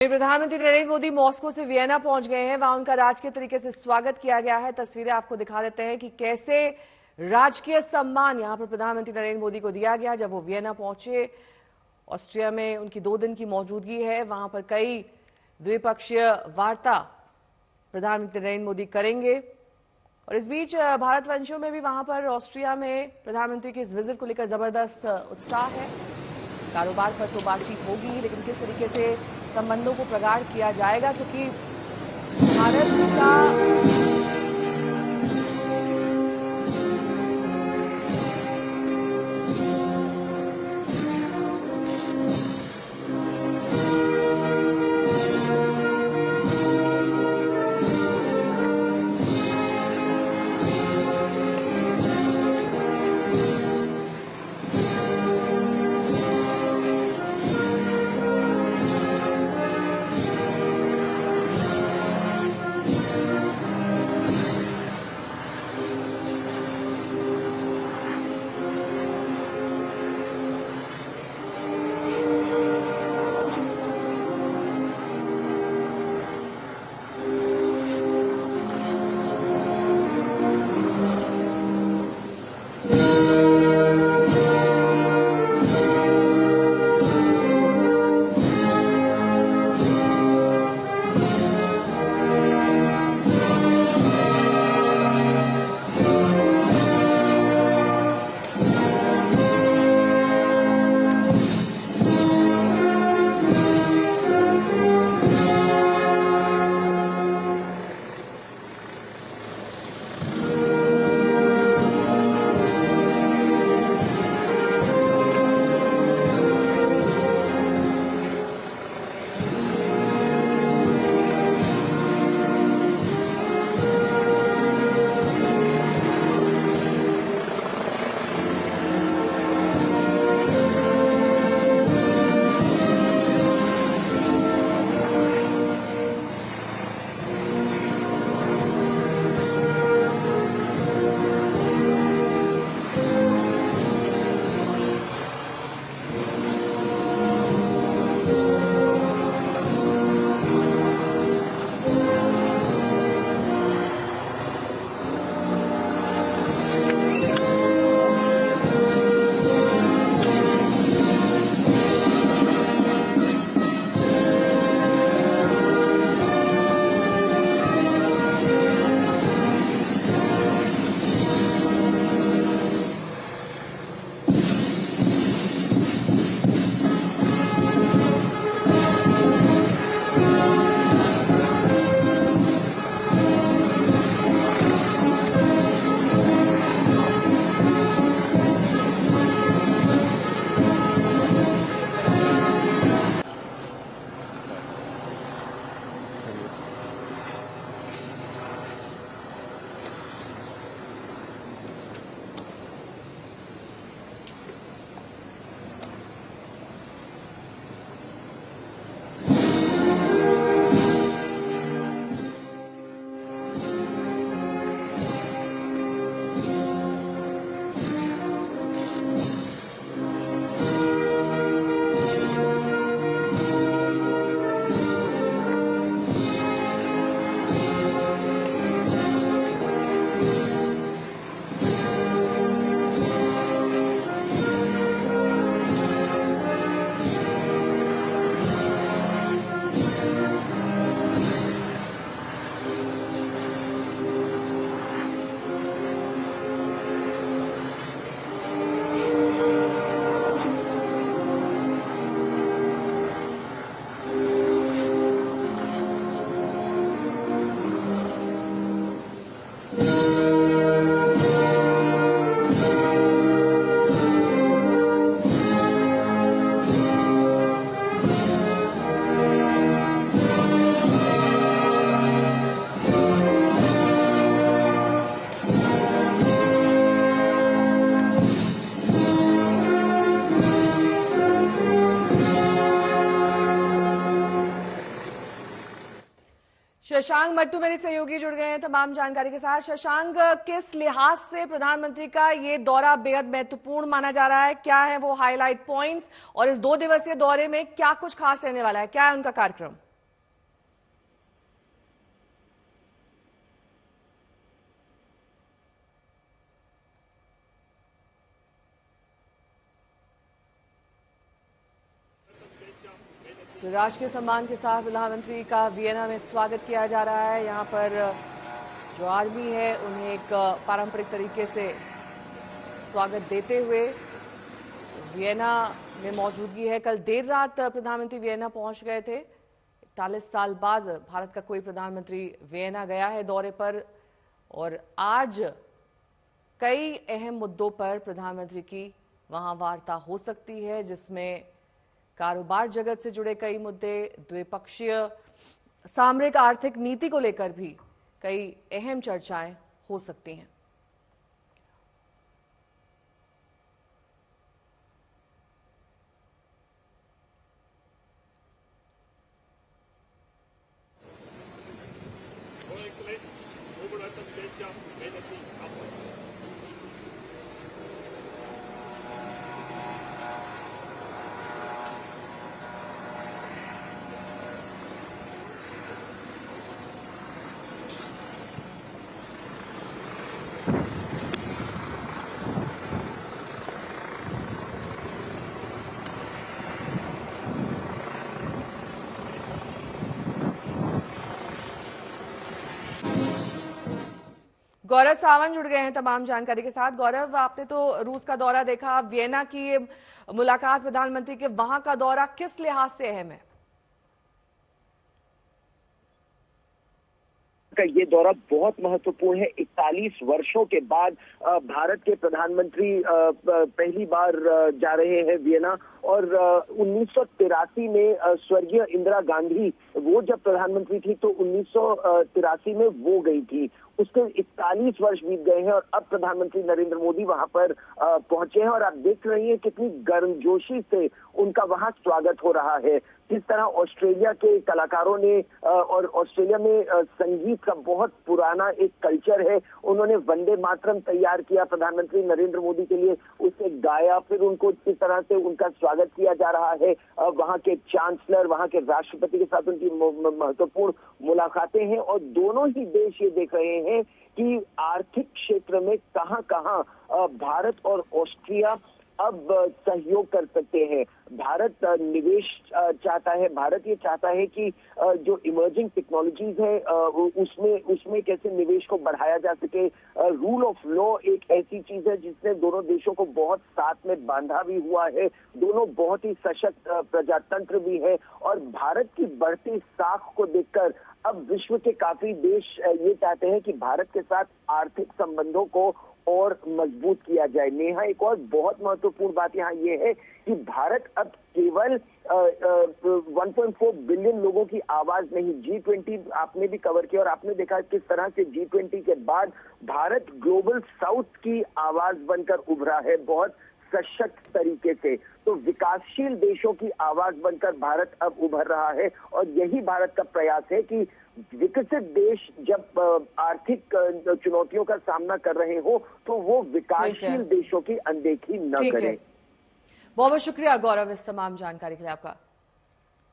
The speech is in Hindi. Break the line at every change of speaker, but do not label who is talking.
प्रधानमंत्री नरेंद्र मोदी मॉस्को से वियना पहुंच गए हैं। वहां उनका राजकीय तरीके से स्वागत किया गया है। तस्वीरें आपको दिखा देते हैं कि कैसे राजकीय सम्मान यहां पर प्रधानमंत्री नरेंद्र मोदी को दिया गया जब वो वियना पहुंचे। ऑस्ट्रिया में उनकी 2 दिन की मौजूदगी है। वहां पर कई द्विपक्षीय वार्ता प्रधानमंत्री नरेंद्र मोदी करेंगे। और इस बीच भारतवंशियों में भी वहां पर ऑस्ट्रिया में प्रधानमंत्री की इस विजिट को लेकर जबरदस्त उत्साह है। कारोबार पर तो बातचीत होगी, लेकिन किस तरीके से संबंधों को प्रगाढ़ किया जाएगा, क्योंकि भारत का शशांक मट्टू मेरे सहयोगी जुड़ गए हैं तमाम जानकारी के साथ। शशांक, किस लिहाज से प्रधानमंत्री का ये दौरा बेहद महत्वपूर्ण माना जा रहा है? क्या है वो हाईलाइट पॉइंट्स और इस 2 दिवसीय दौरे में क्या कुछ खास रहने वाला है? क्या है उनका कार्यक्रम? तो राजकीय सम्मान के साथ प्रधानमंत्री का वियना में स्वागत किया जा रहा है। यहाँ पर जो आर्मी है उन्हें एक पारंपरिक तरीके से स्वागत देते हुए वियना में मौजूदगी है। कल देर रात प्रधानमंत्री वियना पहुंच गए थे। 41 साल बाद भारत का कोई प्रधानमंत्री वियना गया है दौरे पर, और आज कई अहम मुद्दों पर प्रधानमंत्री की वहां वार्ता हो सकती है, जिसमें कारोबार जगत से जुड़े कई मुद्दे, द्विपक्षीय सामरिक आर्थिक नीति को लेकर भी कई अहम चर्चाएं हो सकती हैं। गौरव सावंत जुड़ गए हैं तमाम जानकारी के साथ। गौरव, आपने तो रूस का दौरा देखा, वियना की ये मुलाकात प्रधानमंत्री के वहां का दौरा किस लिहाज से अहम है?
का ये दौरा बहुत महत्वपूर्ण है। 41 वर्षों के बाद भारत के प्रधानमंत्री पहली बार जा रहे हैं वियना। और 1983 में स्वर्गीय इंदिरा गांधी वो जब प्रधानमंत्री थी तो 1983 में वो गई थी। उसके 41 वर्ष बीत गए हैं और अब प्रधानमंत्री नरेंद्र मोदी वहां पर पहुंचे हैं। और आप देख रही हैं कितनी गर्मजोशी से उनका वहां स्वागत हो रहा है। किस तरह ऑस्ट्रेलिया के कलाकारों ने और ऑस्ट्रेलिया में संगीत का बहुत पुराना एक कल्चर है, उन्होंने वंदे मातरम तैयार किया प्रधानमंत्री नरेंद्र मोदी के लिए, उसे गाया, फिर उनको किस तरह से उनका स्वागत किया जा रहा है। वहां के चांसलर, वहां के राष्ट्रपति के साथ उनकी महत्वपूर्ण मुलाकातें हैं। और दोनों ही देश ये देख रहे हैं कि आर्थिक क्षेत्र में कहां कहां भारत और ऑस्ट्रिया अब सहयोग कर सकते हैं। भारत निवेश चाहता है, भारत ये चाहता है कि जो इमर्जिंग टेक्नोलॉजीज है उसमें कैसे निवेश को बढ़ाया जा सके। रूल ऑफ लॉ एक ऐसी चीज है जिसने दोनों देशों को बहुत साथ में बांधा भी हुआ है। दोनों बहुत ही सशक्त प्रजातंत्र भी है। और भारत की बढ़ती साख को देखकर अब विश्व के काफी देश ये चाहते हैं कि भारत के साथ आर्थिक संबंधों को और मजबूत किया जाए। नेहा, एक और बहुत महत्वपूर्ण बात यहाँ ये है कि भारत अब केवल 1.4 बिलियन लोगों की आवाज नहीं, G20 आपने भी कवर किया और आपने देखा किस तरह से G20 के बाद भारत ग्लोबल साउथ की आवाज बनकर उभरा है बहुत सशक्त तरीके से। तो विकासशील देशों की आवाज बनकर भारत अब उभर रहा है। और यही भारत का प्रयास है कि विकसित देश जब आर्थिक चुनौतियों का सामना कर रहे हो तो वो विकासशील देशों की अनदेखी न करें।
बहुत बहुत शुक्रिया गौरव इस तमाम जानकारी के लिए आपका।